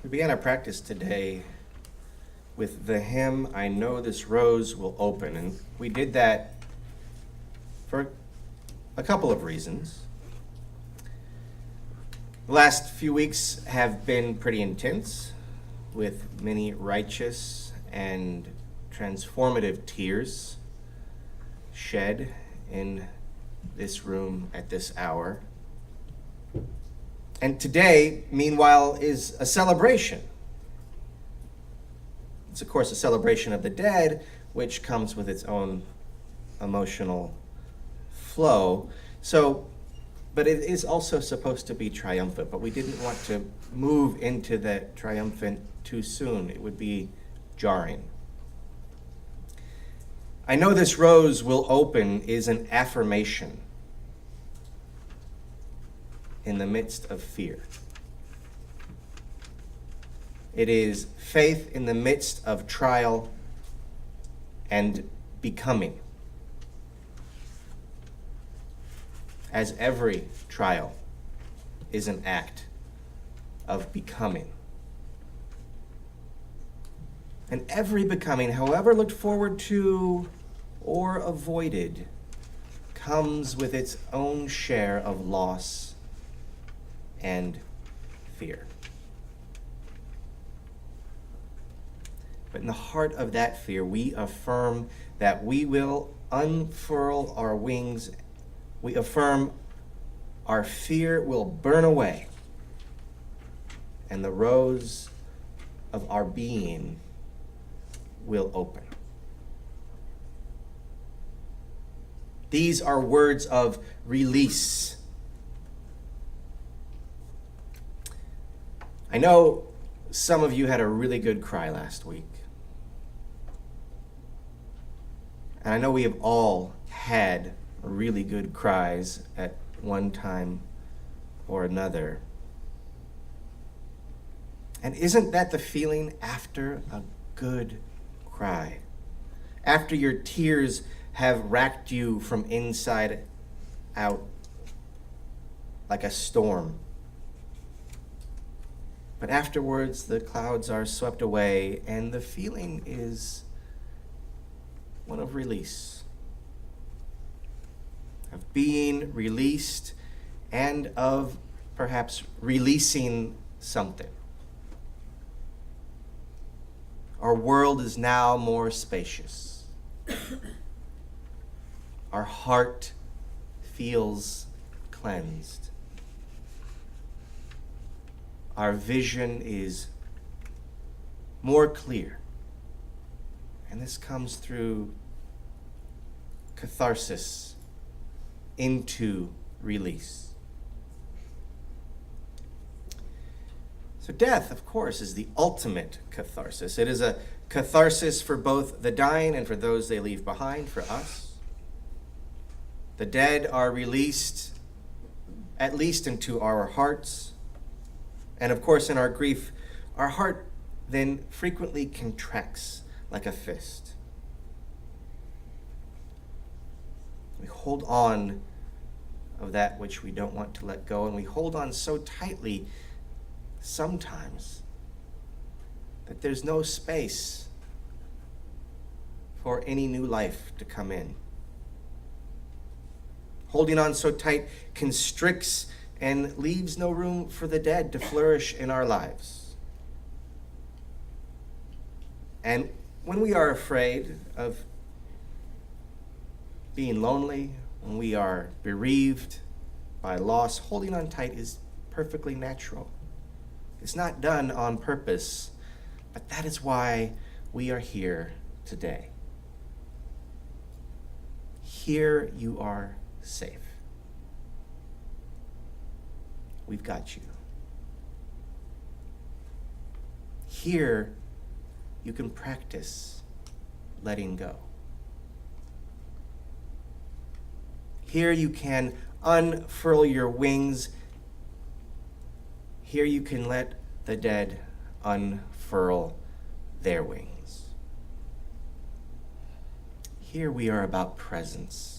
We began our practice today with the hymn, I Know This Rose Will Open, and we did that for a couple of reasons. The last few weeks have been pretty intense, with many righteous and transformative tears shed in this room at this hour. And today, meanwhile, is a celebration. It's, of course, a celebration of the dead, which comes with its own emotional flow. But it is also supposed to be triumphant, but we didn't want to move into the triumphant too soon. It would be jarring. I Know This Rose Will Open is an affirmation in the midst of fear. It is faith in the midst of trial and becoming. As every trial is an act of becoming. And every becoming, however looked forward to or avoided, comes with its own share of loss and fear. But in the heart of that fear, we affirm that we will unfurl our wings. We affirm our fear will burn away, and the rose of our being will open. These are words of release. I know some of you had a really good cry last week. And I know we have all had really good cries at one time or another. And isn't that the feeling after a good cry? After your tears have racked you from inside out like a storm. But afterwards, the clouds are swept away, and the feeling is one of release, of being released, and of perhaps releasing something. Our world is now more spacious. Our heart feels cleansed. Our vision is more clear. And this comes through catharsis into release. So death, of course, is the ultimate catharsis. It is a catharsis for both the dying and for those they leave behind, for us. The dead are released, at least into our hearts. And of course, in our grief, our heart then frequently contracts like a fist. We hold on of that which we don't want to let go, and we hold on so tightly sometimes that there's no space for any new life to come in. Holding on so tight constricts and leaves no room for the dead to flourish in our lives. And when we are afraid of being lonely, when we are bereaved by loss, holding on tight is perfectly natural. It's not done on purpose, but that is why we are here today. Here you are safe. We've got you. Here you can practice letting go. Here you can unfurl your wings. Here you can let the dead unfurl their wings. Here we are about presence.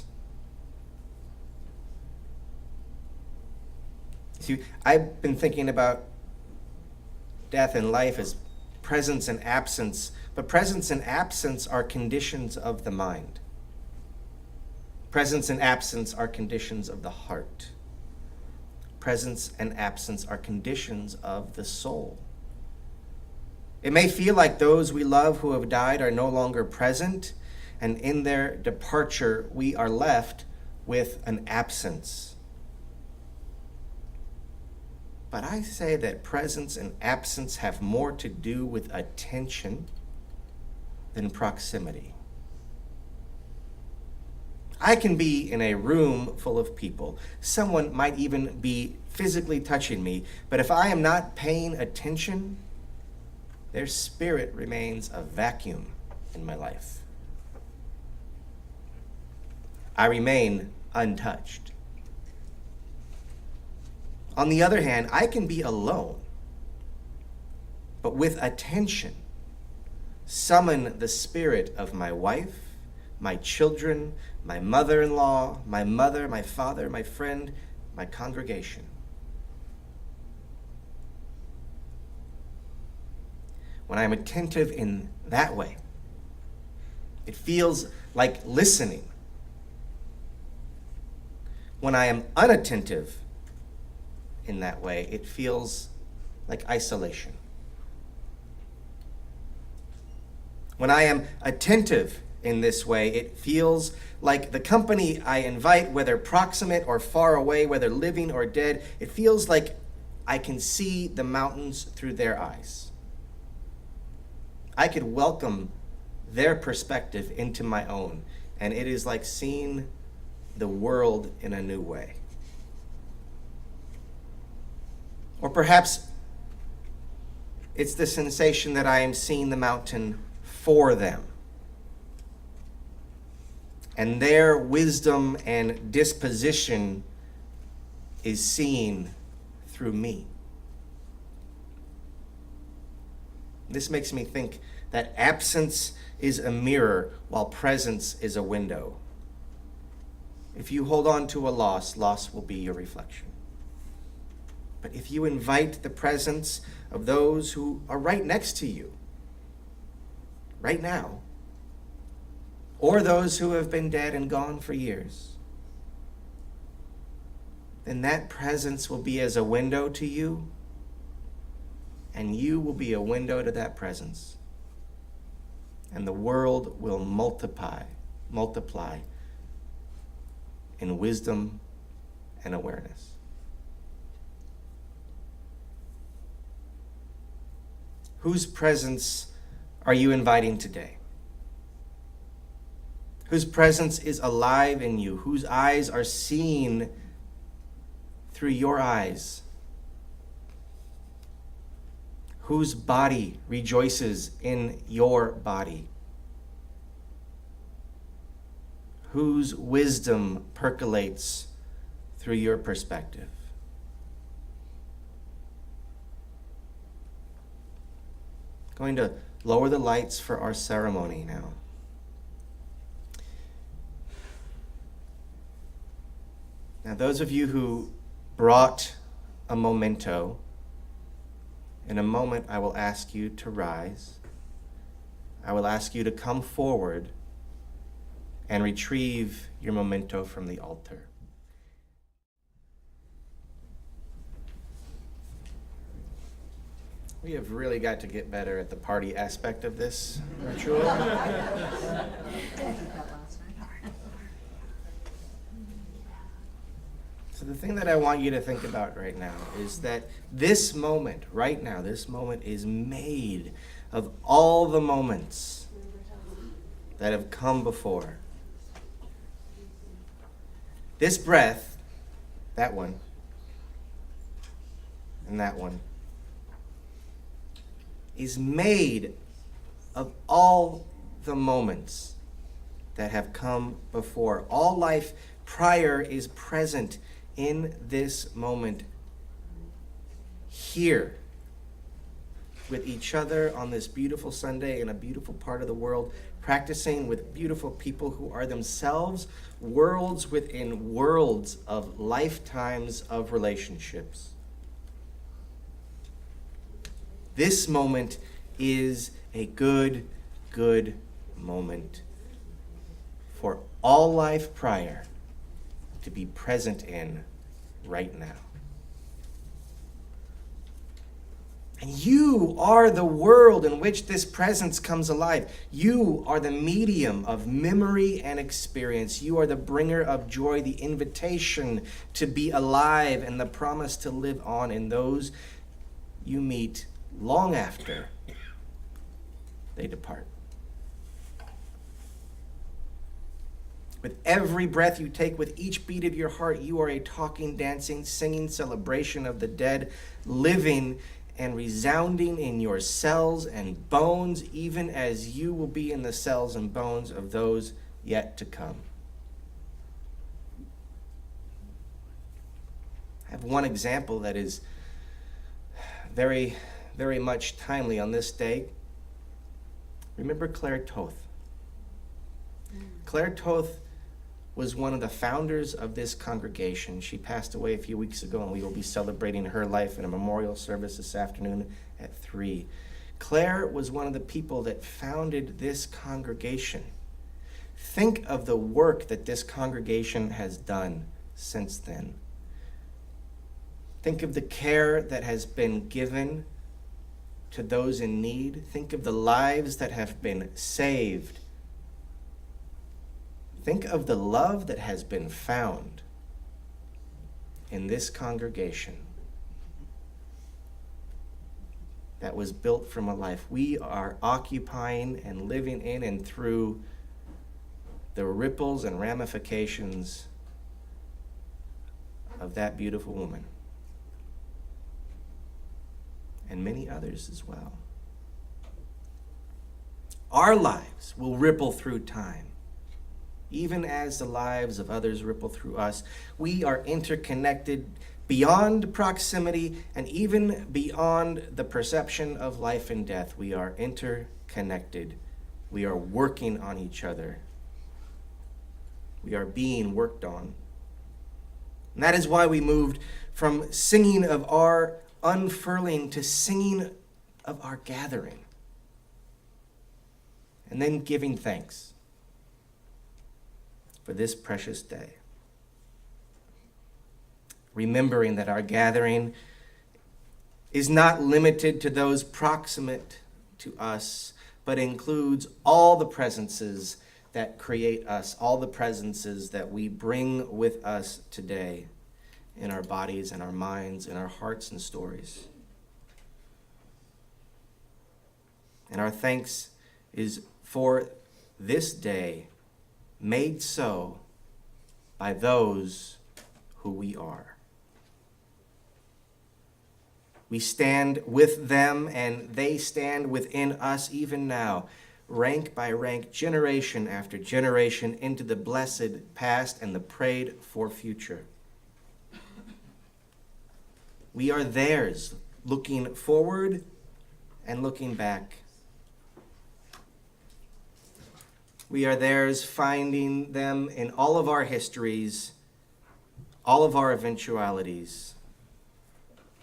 See, I've been thinking about death and life as presence and absence, but presence and absence are conditions of the mind. Presence and absence are conditions of the heart. Presence and absence are conditions of the soul. It may feel like those we love who have died are no longer present, and in their departure, we are left with an absence. But I say that presence and absence have more to do with attention than proximity. I can be in a room full of people. Someone might even be physically touching me, but if I am not paying attention, their spirit remains a vacuum in my life. I remain untouched. On the other hand, I can be alone, but with attention, summon the spirit of my wife, my children, my mother-in-law, my mother, my father, my friend, my congregation. When I'm attentive in that way, it feels like listening. When I am unattentive in that way, it feels like isolation. When I am attentive in this way, it feels like the company I invite, whether proximate or far away, whether living or dead, it feels like I can see the mountains through their eyes. I could welcome their perspective into my own, and it is like seeing the world in a new way. Or perhaps it's the sensation that I am seeing the mountain for them, and their wisdom and disposition is seen through me. This makes me think that absence is a mirror while presence is a window. If you hold on to a loss, loss will be your reflection. But if you invite the presence of those who are right next to you, right now, or those who have been dead and gone for years, then that presence will be as a window to you, and you will be a window to that presence. And the world will multiply in wisdom and awareness. Whose presence are you inviting today? Whose presence is alive in you? Whose eyes are seeing through your eyes? Whose body rejoices in your body? Whose wisdom percolates through your perspective? Going to lower the lights for our ceremony now. Now, those of you who brought a memento, in a moment I will ask you to rise. I will ask you to come forward and retrieve your memento from the altar. We have really got to get better at the party aspect of this ritual. So the thing that I want you to think about right now is that this moment, right now, this moment is made of all the moments that have come before. This breath, that one, and that one, is made of all the moments that have come before. All life prior is present in this moment, here, with each other on this beautiful Sunday in a beautiful part of the world, practicing with beautiful people who are themselves worlds within worlds of lifetimes of relationships. This moment is a good, good moment for all life prior to be present in right now. And you are the world in which this presence comes alive. You are the medium of memory and experience. You are the bringer of joy, the invitation to be alive, and the promise to live on in those you meet long after they depart. With every breath you take, with each beat of your heart, you are a talking, dancing, singing celebration of the dead, living and resounding in your cells and bones, even as you will be in the cells and bones of those yet to come. I have one example that is very, very much timely on this day. Remember Claire Toth? Claire Toth was one of the founders of this congregation. She passed away a few weeks ago, and we will be celebrating her life in a memorial service this afternoon at 3. Claire was one of the people that founded this congregation. Think of the work that this congregation has done since then. Think of the care that has been given to those in need. Think of the lives that have been saved. Think of the love that has been found in this congregation that was built from a life we are occupying and living in and through the ripples and ramifications of that beautiful woman. And many others as well. Our lives will ripple through time, even as the lives of others ripple through us. We are interconnected beyond proximity and even beyond the perception of life and death. We are interconnected. We are working on each other. We are being worked on. And that is why we moved from singing of our unfurling to singing of our gathering. And then giving thanks for this precious day. Remembering that our gathering is not limited to those proximate to us, but includes all the presences that create us, all the presences that we bring with us today in our bodies and our minds, in our hearts and stories. And our thanks is for this day made so by those who we are. We stand with them and they stand within us even now, rank by rank, generation after generation, into the blessed past and the prayed for future. We are theirs, looking forward and looking back. We are theirs, finding them in all of our histories, all of our eventualities,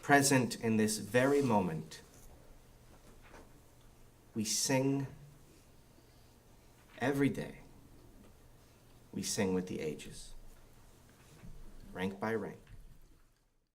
present in this very moment. We sing every day. We sing with the ages, rank by rank.